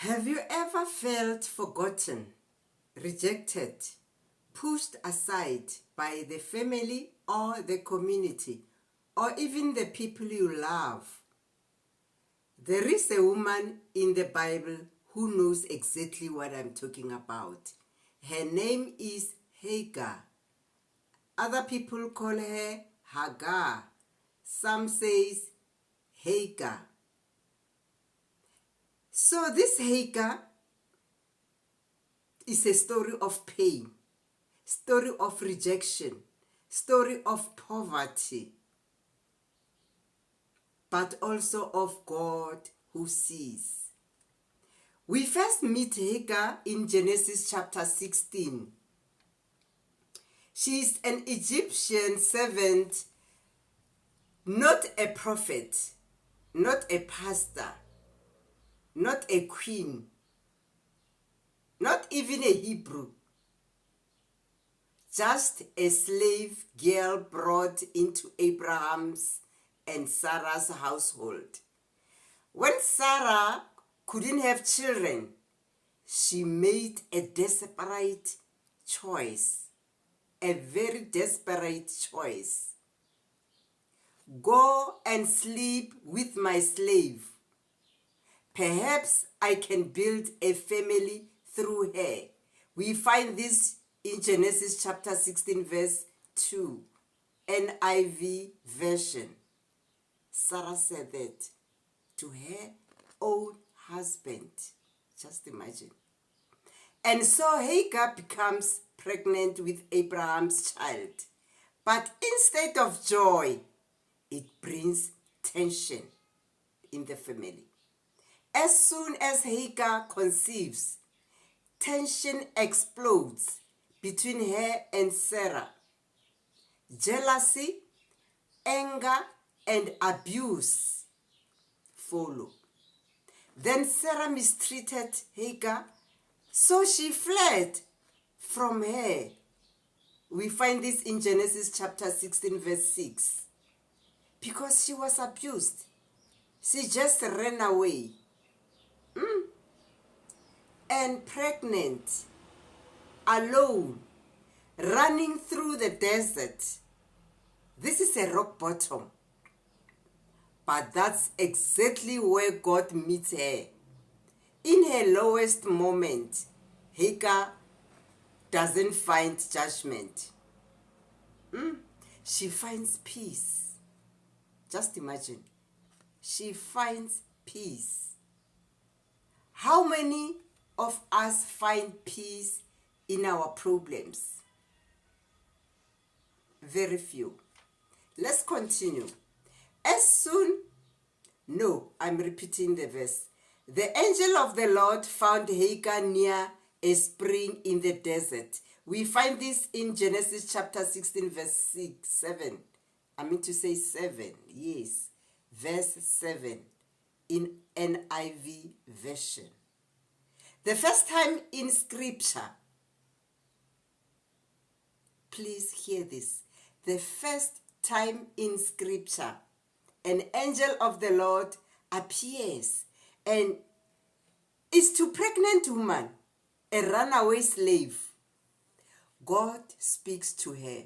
Have you ever felt forgotten, rejected, pushed aside by the family or the community or even the people you love? There is a woman in the Bible who knows exactly what I'm talking about. Her name is Hagar. Other people call her Hagar. Some says Hagar. So this Hagar is a story of pain, story of rejection, story of poverty, but also of God who sees. We first meet Hagar in Genesis chapter 16. She is an Egyptian servant, not a prophet, not a pastor, not a queen, not even a Hebrew. Just a slave girl brought into Abraham's and Sarah's household. When Sarah couldn't have children, she made a desperate choice, a very desperate choice. Go and sleep with my slave. Perhaps I can build a family through her. We find this in Genesis chapter 16 verse 2, NIV version. Sarah said that to her own husband. Just imagine. And so Hagar becomes pregnant with Abraham's child. But instead of joy, it brings tension in the family. As soon as Hagar conceives, tension explodes between her and Sarah. Jealousy, anger, and abuse follow. Then Sarah mistreated Hagar, so she fled from her. We find this in Genesis chapter 16 verse 6. Because she was abused, she just ran away. And pregnant, alone, running through the desert. This is a rock bottom. But that's exactly where God meets her. In her lowest moment, Hagar doesn't find judgment. She finds peace. Just imagine. She finds peace. How many of us find peace in our problems? Very few. Let's continue. I'm repeating the verse. The angel of the Lord found Hagar near a spring in the desert. We find this in Genesis chapter 16 verse 7. Yes. Verse 7 in NIV version. The first time in scripture, please hear this. The first time in scripture, an angel of the Lord appears and is to pregnant woman, a runaway slave. God speaks to her.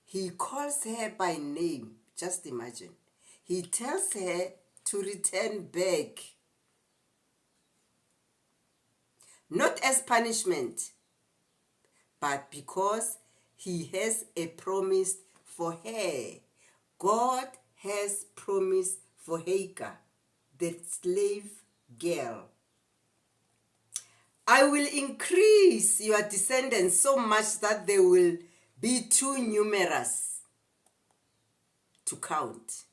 He calls her by name. Just imagine. He tells her to return back. Not as punishment, but because he has a promise for her. God has promised for Hagar, the slave girl. I will increase your descendants so much that they will be too numerous to count.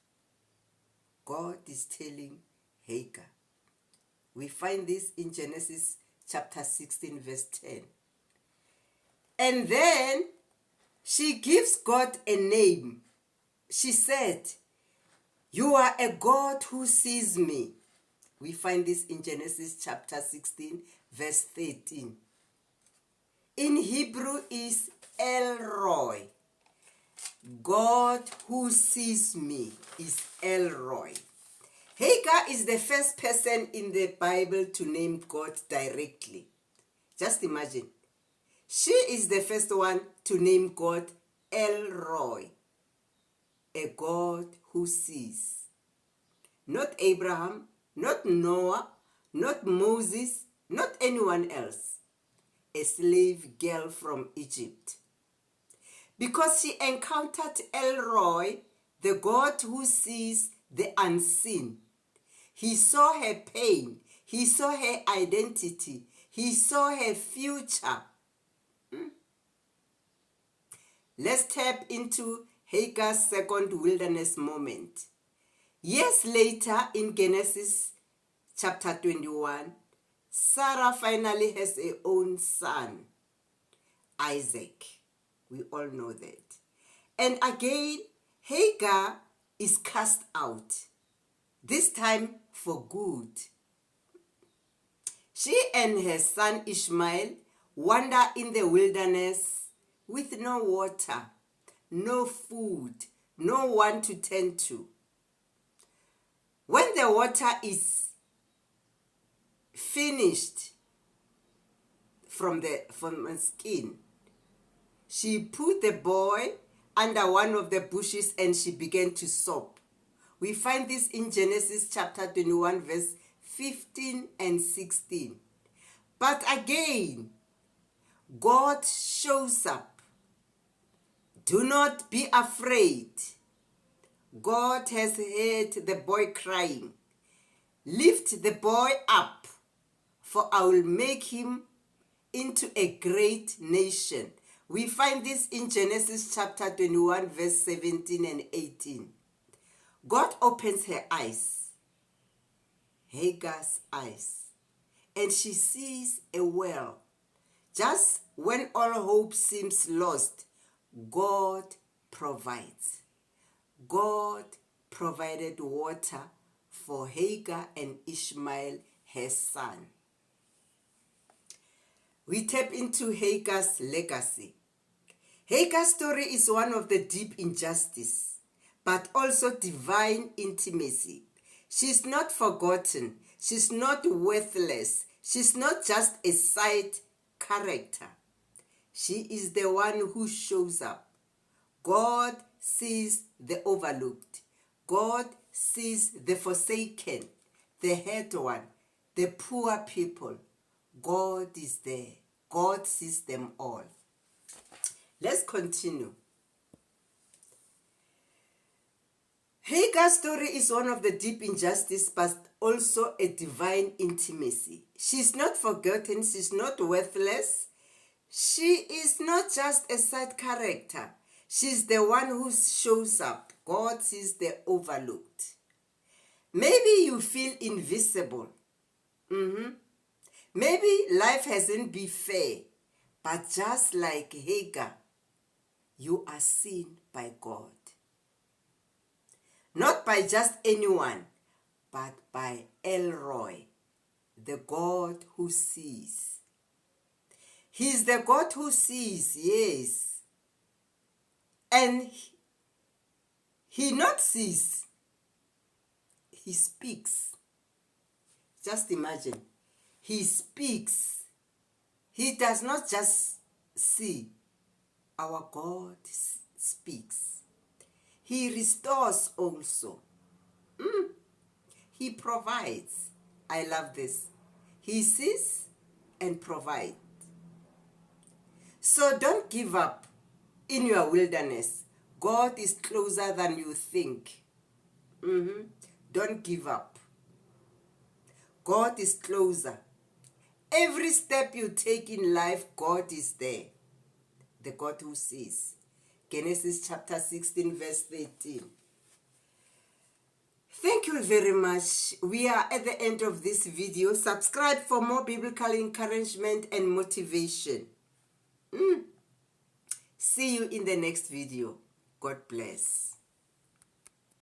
God is telling Hagar. We find this in Genesis chapter 16 verse 10. And then she gives God a name. She said, "You are a God who sees me." We find this in Genesis chapter 16 verse 13. In Hebrew is El Roi. God who sees me is El Roi. Hagar is the first person in the Bible to name God directly. Just imagine. She is the first one to name God El Roi, a God who sees. Not Abraham, not Noah, not Moses, not anyone else. A slave girl from Egypt. Because she encountered El Roi, the God who sees the unseen. He saw her pain. He saw her identity. He saw her future. Let's tap into Hagar's second wilderness moment. Years later, in Genesis chapter 21, Sarah finally has her own son, Isaac. We all know that. And again, Hagar is cast out, this time for good. She and her son Ishmael wander in the wilderness with no water, no food, no one to tend to. When the water is finished from the skin, she put the boy under one of the bushes and she began to sob. We find this in Genesis chapter 21, verse 15 and 16. But again, God shows up. Do not be afraid. God has heard the boy crying. Lift the boy up, for I will make him into a great nation. We find this in Genesis chapter 21, verse 17 and 18. God opens her eyes, Hagar's eyes, and she sees a well. Just when all hope seems lost, God provides. God provided water for Hagar and Ishmael, her son. We tap into Hagar's legacy. Hagar's story is one of the deep injustice, but also divine intimacy. She's not forgotten. She's not worthless. She's not just a side character. She is the one who shows up. God sees the overlooked. God sees the forsaken, the hurt one, the poor people. God is there. God sees them all. Let's continue. Hagar's story is one of the deep injustice, but also a divine intimacy. She's not forgotten. She's not worthless. She is not just a side character. She's the one who shows up. God sees the overlooked. Maybe you feel invisible. Maybe life hasn't been fair, but just like Hagar, you are seen by God. Not by just anyone, but by El Roi, the God who sees. He's the God who sees, yes. And he not sees, he speaks. Just imagine, he speaks. He does not just see. Our God speaks. He restores also. He provides. I love this. He sees and provides. So don't give up in your wilderness. God is closer than you think. Don't give up. God is closer. Every step you take in life, God is there. The God who sees. Genesis chapter 16, verse 13. Thank you very much. We are at the end of this video. Subscribe for more biblical encouragement and motivation. See you in the next video. God bless.